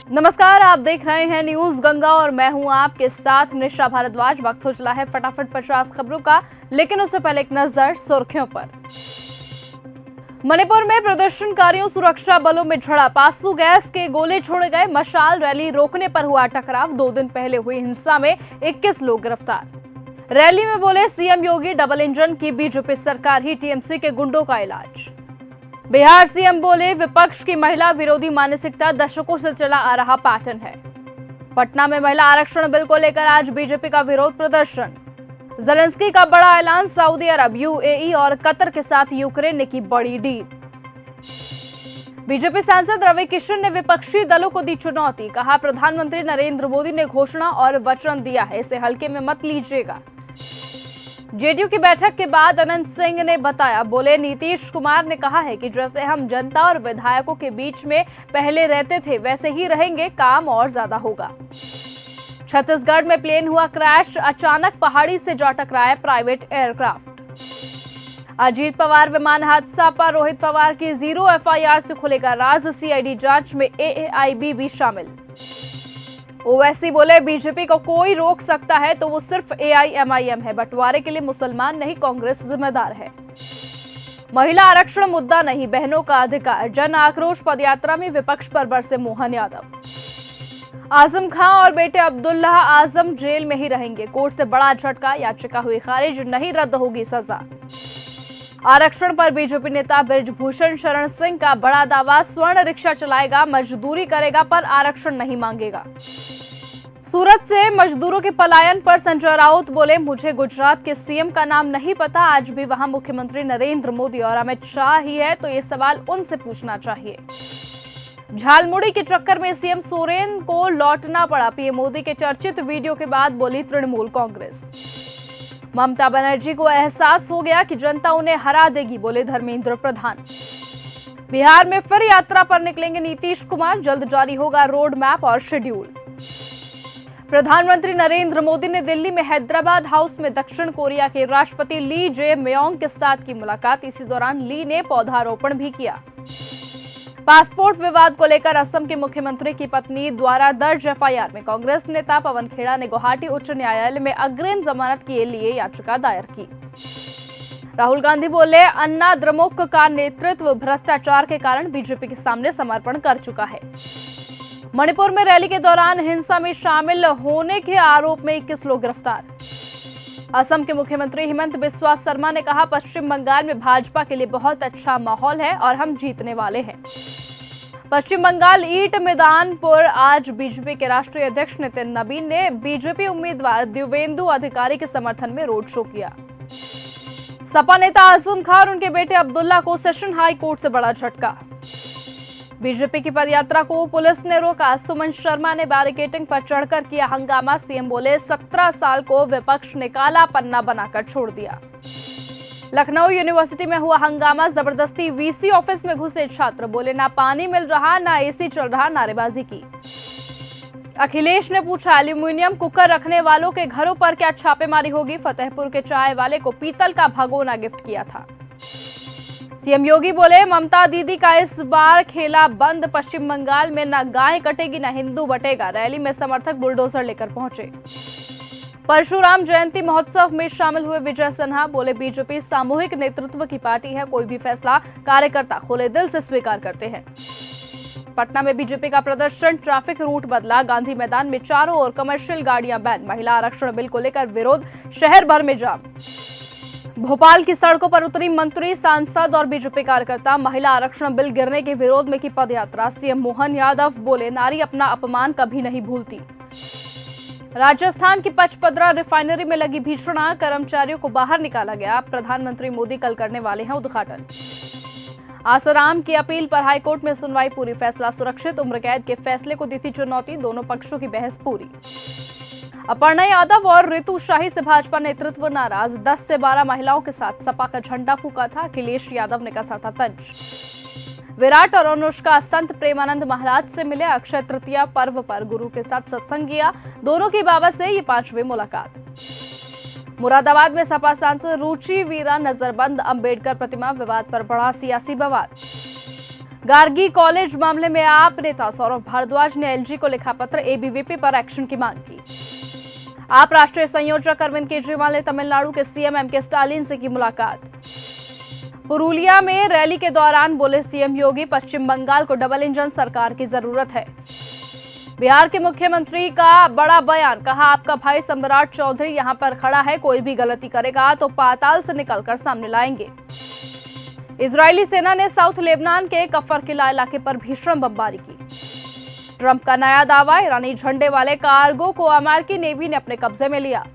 नमस्कार, आप देख रहे हैं न्यूज गंगा और मैं हूं आपके साथ निशा भारद्वाज। वक्त हो चला है फटाफट 50 खबरों का, लेकिन उससे पहले एक नजर सुर्खियों पर। मणिपुर में प्रदर्शनकारियों सुरक्षा बलों में झड़प, आंसू गैस के गोले छोड़े गए, मशाल रैली रोकने पर हुआ टकराव। 2 दिन पहले हुई हिंसा में 21 लोग गिरफ्तार। रैली में बोले सीएम योगी, डबल इंजन की बीजेपी सरकार ही टीएमसी के गुंडों का इलाज। बिहार सीएम बोले विपक्ष की महिला विरोधी मानसिकता दशकों से चला आ रहा पैटर्न है। पटना में महिला आरक्षण बिल को लेकर आज बीजेपी का विरोध प्रदर्शन। ज़ेलेंस्की का बड़ा ऐलान, सऊदी अरब, यूएई और कतर के साथ यूक्रेन ने की बड़ी डील। बीजेपी सांसद रवि किशन ने विपक्षी दलों को दी चुनौती, कहा प्रधानमंत्री नरेंद्र मोदी ने घोषणा और वचन दिया है, इसे हल्के में मत लीजिएगा। जेडीयू की बैठक के बाद अनंत सिंह ने बताया, बोले नीतीश कुमार ने कहा है कि जैसे हम जनता और विधायकों के बीच में पहले रहते थे वैसे ही रहेंगे, काम और ज्यादा होगा। छत्तीसगढ़ में प्लेन हुआ क्रैश, अचानक पहाड़ी से जा टकराया प्राइवेट एयरक्राफ्ट। अजीत पवार विमान हादसा पर रोहित पवार की 0 एफआईआर से खुलेगा राज, सीआईडी जांच में एएआईबी भी शामिल। ओवैसी बोले बीजेपी को कोई रोक सकता है तो वो सिर्फ एआईएमआईएम है, बंटवारे के लिए मुसलमान नहीं कांग्रेस जिम्मेदार है। महिला आरक्षण मुद्दा नहीं, बहनों का अधिकार, जन आक्रोश पदयात्रा में विपक्ष पर बरसे मोहन यादव। आजम खां और बेटे अब्दुल्ला आजम जेल में ही रहेंगे, कोर्ट से बड़ा झटका, याचिका हुई खारिज, नहीं रद्द होगी सजा। आरक्षण पर बीजेपी नेता बृजभूषण शरण सिंह का बड़ा दावा, स्वर्ण रिक्शा चलाएगा, मजदूरी करेगा पर आरक्षण नहीं मांगेगा। सूरत से मजदूरों के पलायन पर संजय राउत बोले, मुझे गुजरात के सीएम का नाम नहीं पता, आज भी वहां मुख्यमंत्री नरेंद्र मोदी और अमित शाह ही है, तो ये सवाल उनसे पूछना चाहिए। झालमुड़ी के चक्कर में सीएम सोरेन को लौटना पड़ा, पीएम मोदी के चर्चित वीडियो के बाद बोली तृणमूल कांग्रेस। ममता बनर्जी को एहसास हो गया कि जनता उन्हें हरा देगी, बोले धर्मेंद्र प्रधान। बिहार में फिर यात्रा पर निकलेंगे नीतीश कुमार, जल्द जारी होगा रोड मैप और शेड्यूल। प्रधानमंत्री नरेंद्र मोदी ने दिल्ली में हैदराबाद हाउस में दक्षिण कोरिया के राष्ट्रपति ली जे म्योंग के साथ की मुलाकात, इसी दौरान ली ने पौधारोपण भी किया। पासपोर्ट विवाद को लेकर असम के मुख्यमंत्री की पत्नी द्वारा दर्ज एफआईआर में कांग्रेस नेता पवन खेड़ा ने गुवाहाटी उच्च न्यायालय में अग्रिम जमानत के लिए याचिका दायर की। राहुल गांधी बोले, अन्ना द्रमुक का नेतृत्व भ्रष्टाचार के कारण बीजेपी के सामने समर्पण कर चुका है। मणिपुर में रैली के दौरान हिंसा में शामिल होने के आरोप में 21 लोग गिरफ्तार। असम के मुख्यमंत्री हिमंत बिस्वा शर्मा ने कहा, पश्चिम बंगाल में भाजपा के लिए बहुत अच्छा माहौल है और हम जीतने वाले हैं। पश्चिम बंगाल ईट मैदान पर आज बीजेपी के राष्ट्रीय अध्यक्ष नितिन नबीन ने बीजेपी उम्मीदवार दिव्येंदु अधिकारी के समर्थन में रोड शो किया। सपा नेता आजम खां और उनके बेटे अब्दुल्ला को सेशन हाई कोर्ट से बड़ा झटका। बीजेपी की पदयात्रा को पुलिस ने रोका, सुमन शर्मा ने बैरिकेडिंग पर चढ़कर किया हंगामा, सीएम बोले 17 साल को विपक्ष ने काला पन्ना बनाकर छोड़ दिया। लखनऊ यूनिवर्सिटी में हुआ हंगामा, जबरदस्ती वीसी ऑफिस में घुसे छात्र, बोले ना पानी मिल रहा ना एसी चल रहा, नारेबाजी की। अखिलेश ने पूछा, एल्यूमिनियम कुकर रखने वालों के घरों पर क्या छापेमारी होगी, फतेहपुर के चाय वाले को पीतल का भगोना गिफ्ट किया था। सीएम योगी बोले, ममता दीदी का इस बार खेला बंद, पश्चिम बंगाल में न गाय कटेगी न हिंदू बटेगा, रैली में समर्थक बुलडोजर लेकर पहुंचे। परशुराम जयंती महोत्सव में शामिल हुए विजय सिन्हा, बोले बीजेपी सामूहिक नेतृत्व की पार्टी है, कोई भी फैसला कार्यकर्ता खुले दिल से स्वीकार करते हैं। पटना में बीजेपी का प्रदर्शन, ट्रैफिक रूट बदला, गांधी मैदान में चारों ओर कमर्शियल गाड़ियां बैन, महिला आरक्षण बिल को लेकर विरोध, शहर भर में जाम। भोपाल की सड़कों पर उतरी मंत्री, सांसद और बीजेपी कार्यकर्ता, महिला आरक्षण बिल गिरने के विरोध में की पदयात्रा। सीएम मोहन यादव बोले, नारी अपना अपमान कभी नहीं भूलती। राजस्थान की पचपदरा रिफाइनरी में लगी भीषण आग, कर्मचारियों को बाहर निकाला गया, प्रधानमंत्री मोदी कल करने वाले हैं उद्घाटन। आसाराम की अपील पर हाईकोर्ट में सुनवाई पूरी, फैसला सुरक्षित, उम्र कैद के फैसले को दी थी चुनौती, दोनों पक्षों की बहस पूरी। अपर्णा यादव और रितु शाही से भाजपा नेतृत्व नाराज, 10 से 12 महिलाओं के साथ सपा का झंडा फूका था, अखिलेश यादव ने कसा था तंज। विराट और अनुष्का संत प्रेमानंद महाराज से मिले, अक्षय तृतीया पर्व पर गुरु के साथ सत्संग किया, दोनों की बाबा से ये 5वीं मुलाकात। मुरादाबाद में सपा सांसद रुचि वीरा नजरबंद, अंबेडकर प्रतिमा विवाद पर बढ़ा सियासी बवाल। गार्गी कॉलेज मामले में आप नेता सौरभ भारद्वाज ने एलजी को लिखा पत्र, एबीवीपी पर एक्शन की मांग की। आप राष्ट्रीय संयोजक अरविंद केजरीवाल ने तमिलनाडु के सीएम एमके स्टालिन से की मुलाकात। पुरुलिया में रैली के दौरान बोले सीएम योगी, पश्चिम बंगाल को डबल इंजन सरकार की जरूरत है। बिहार के मुख्यमंत्री का बड़ा बयान, कहा आपका भाई सम्राट चौधरी यहां पर खड़ा है, कोई भी गलती करेगा तो पाताल से निकलकर सामने लाएंगे। इजरायली सेना ने साउथ लेबनान के कफर किला इलाके पर भीषण बमबारी की। ट्रंप का नया दावा, ईरानी झंडे वाले कार्गो को अमेरिकी नेवी ने अपने कब्जे में लिया।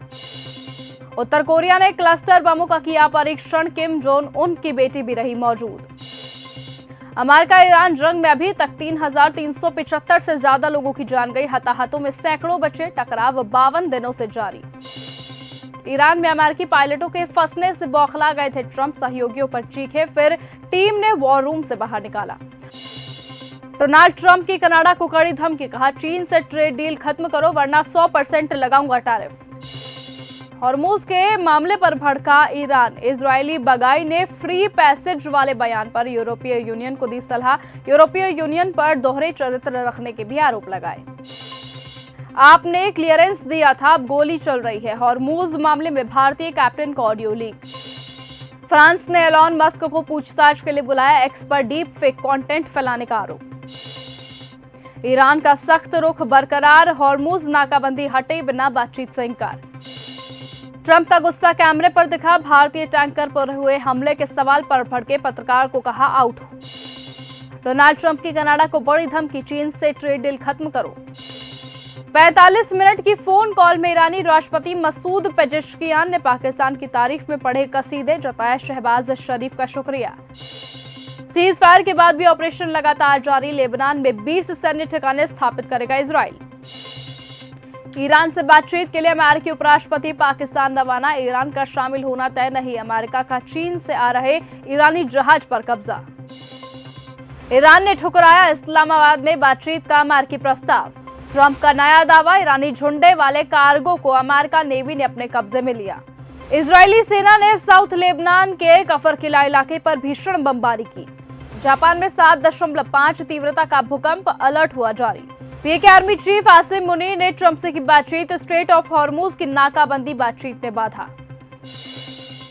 उत्तर कोरिया ने क्लस्टर बमों का किया परीक्षण, किम जोंग उन की बेटी भी रही मौजूद। अमेरिका ईरान जंग में अभी तक 3,375 से ज्यादा लोगों की जान गई, हताहतों में सैकड़ों बचे, टकराव 52 दिनों से जारी। ईरान में अमेरिकी पायलटों के फंसने से बौखला गए थे ट्रंप, सहयोगियों पर चीखे, फिर टीम ने वॉर रूम से बाहर निकाला। डोनाल्ड ट्रंप की कनाडा को कड़ी धमकी, कहा चीन से ट्रेड डील खत्म करो वरना 100% लगाऊंगा टैरिफ। हॉर्मुज के मामले पर भड़का ईरान, इजरायली बगाई ने फ्री पैसेज वाले बयान पर यूरोपीय यूनियन को दी सलाह, यूरोपीय यूनियन पर दोहरे चरित्र रखने के भी आरोप लगाए। आपने क्लियरेंस दिया था, अब गोली चल रही है। हॉर्मुज मामले में भारतीय कैप्टन का ऑडियो लीक। फ्रांस ने एलॉन मस्क को पूछताछ के लिए बुलाया, एक्स पर डीप फेक कंटेंट फैलाने का आरोप। ईरान का सख्त रुख बरकरार, हॉर्मुज नाकाबंदी हटे बिना बातचीत से इंकार। ट्रंप का गुस्सा कैमरे पर दिखा, भारतीय टैंकर पर हुए हमले के सवाल पर भड़के पत्रकार को कहा आउट हो। डोनाल्ड ट्रंप की कनाडा को बड़ी धमकी, चीन से ट्रेड डील खत्म करो। 45 मिनट की फोन कॉल में ईरानी राष्ट्रपति मसूद पेजेश्कियान ने पाकिस्तान की तारीफ में पढ़े कसीदे, जताया शहबाज शरीफ का शुक्रिया। सीज फायर के बाद भी ऑपरेशन लगातार जारी, लेबनान में 20 सैन्य ठिकाने स्थापित करेगा इजराइल। ईरान से बातचीत के लिए अमेरिकी उपराष्ट्रपति पाकिस्तान रवाना, ईरान का शामिल होना तय नहीं, अमेरिका का चीन से आ रहे ईरानी जहाज पर कब्जा। ईरान ने ठुकराया इस्लामाबाद में बातचीत का अमेरिकी प्रस्ताव। ट्रंप का नया दावा, ईरानी झंडे वाले कार्गो को अमेरिका नेवी ने अपने कब्जे में लिया। इजरायली सेना ने साउथ लेबनान के कफर किला इलाके पर भीषण बमबारी की। जापान में 7.5 तीव्रता का भूकंप, अलर्ट हुआ जारी। पीके आर्मी चीफ आसिम मुनीर ने ट्रंप से की बातचीत, स्ट्रेट ऑफ हॉर्मुज की नाकाबंदी बातचीत में बाधा।